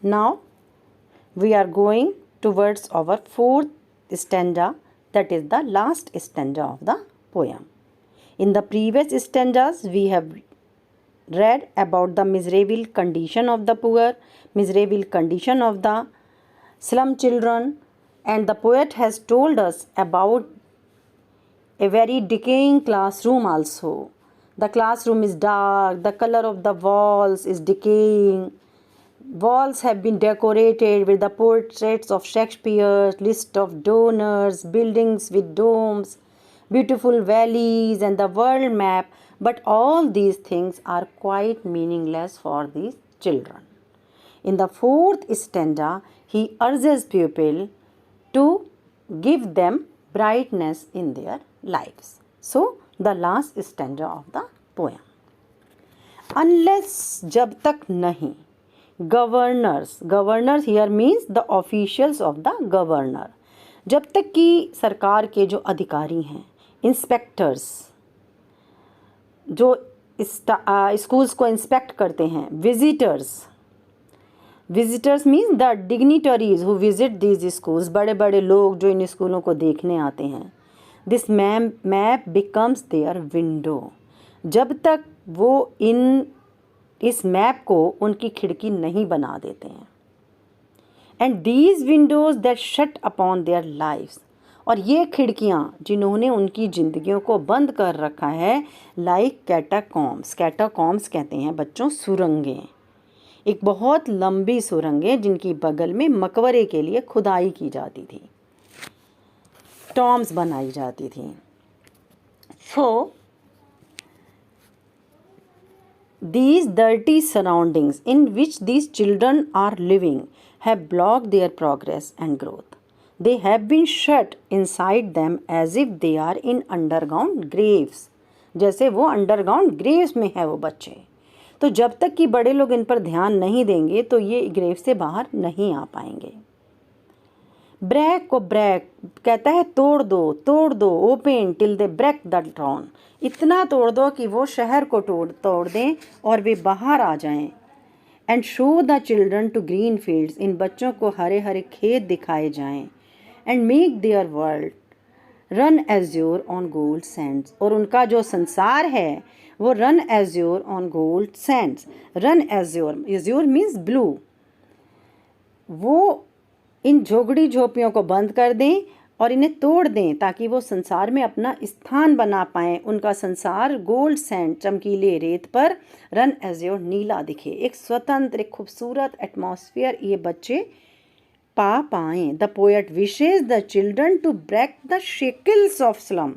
Now we are going towards our fourth stanza, that is the last stanza of the poem. In the previous stanzas, we have read about the miserable condition of the poor, miserable condition of the slum children, and the poet has told us about a very decaying classroom also. The classroom is dark, the color of the walls is decaying. Walls have been decorated with the portraits of Shakespeare, list of donors, buildings with domes, beautiful valleys, and the world map. But all these things are quite meaningless for these children. In the fourth stanza, he urges pupil to give them brightness in their lives. So, the last stanza of the poem. Unless जब तक नहीं governors here means the officials of the governor, जब तक कि सरकार के जो अधिकारी हैं, इंस्पेक्टर्स जो स्कूल्स को इंस्पेक्ट करते हैं, visitors means the dignitaries who visit these schools, बड़े बड़े लोग जो इन स्कूलों को देखने आते हैं, this map becomes their window, जब तक वो इस मैप को उनकी खिड़की नहीं बना देते हैं. And these windows that shut upon their lifes, और ये खिड़कियाँ जिन्होंने उनकी ज़िंदगियों को बंद कर रखा है, लाइक कैटाकॉम्स कहते हैं बच्चों सुरंगें, एक बहुत लंबी सुरंगें जिनकी बगल में मकबरे के लिए खुदाई की जाती थी, टॉम्स बनाई जाती थी. सो these dirty surroundings in which these children are living have blocked their progress and growth. They have been shut inside them as if they are in underground graves. जैसे वो underground graves में है वो बच्चे. तो जब तक कि बड़े लोग इन पर ध्यान नहीं देंगे तो ये ग्रेव से बाहर नहीं आ पाएंगे. ब्रेक को ब्रेक कहता है तोड़ दो, open till they break the town, इतना तोड़ दो कि वो शहर को तोड़ दें और वे बाहर आ जाएं. And show the children to green fields, इन बच्चों को हरे हरे खेत दिखाए जाएं. And make their world run azure on gold sands, और उनका जो संसार है वो run azure on gold sands. Run azure means blue. वो इन झोगड़ी झोपड़ियों को बंद कर दें और इन्हें तोड़ दें ताकि वो संसार में अपना स्थान बना पाएँ. उनका संसार गोल्ड सैंड चमकीले रेत पर रन एज्योर नीला दिखे, एक स्वतंत्र एक खूबसूरत एटमॉस्फेयर ये बच्चे पा पाएँ. The poet wishes the children to break the shackles of slum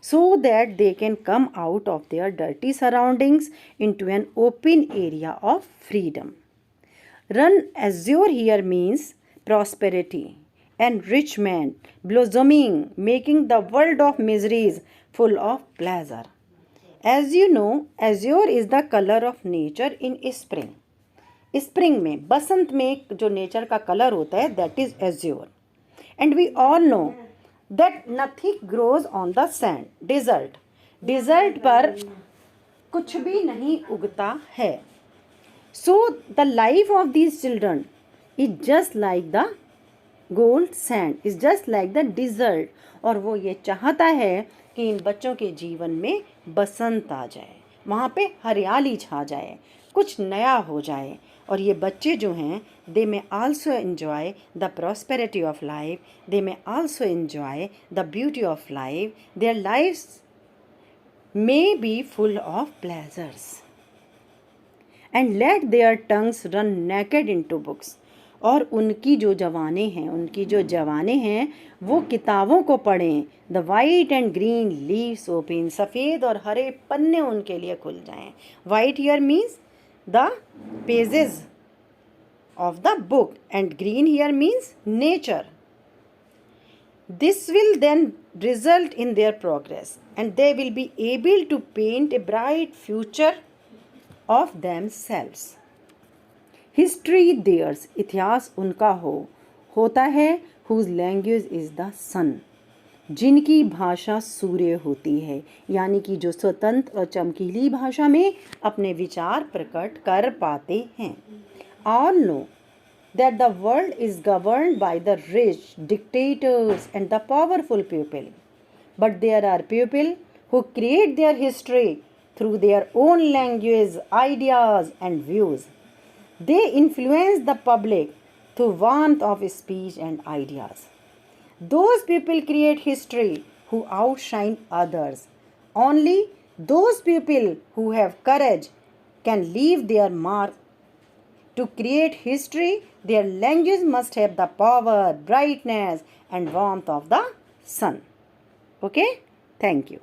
so that they can come out of their dirty surroundings into an open area of freedom. Run azure here means prosperity, enrichment, blossoming, making the world of miseries full of pleasure. As you know, azure is the color of nature in spring. Spring में, बसंत में जो nature का colour होता है that is azure. And we all know that nothing grows on the sand. Desert पर कुछ भी नहीं उगता है. So the life of these children is just like the gold sand, is just like the desert. और वो ये चाहता है कि इन बच्चों के जीवन में बसंत आ जाए, वहाँ पे हरियाली छा जाए, कुछ नया हो जाए. और ये बच्चे जो हैं they may also enjoy the prosperity of life, they may also enjoy the beauty of life, their lives may be full of pleasures. And let their tongues run naked into books. और उनकी जो जवानें हैं वो किताबों को पढ़ें. The white and green leaves open, सफ़ेद और हरे पन्ने उनके लिए खुल जाएं. White here means the pages of the book and green here means nature. This will then result in their progress and they will be able to paint a bright future of themselves. History theirs, इतिहास उनका होता है whose language is the sun, जिनकी भाषा सूर्य होती है, यानी कि जो स्वतंत्र और चमकीली भाषा में अपने विचार प्रकट कर पाते हैं. All know that the world is governed by the rich, dictators, and the powerful people. But there are people who create their history through their own language, ideas, and views. They influence the public through warmth of speech and ideas. Those people create history who outshine others. Only those people who have courage can leave their mark. To create history, their language must have the power, brightness, and warmth of the sun. Okay? Thank you.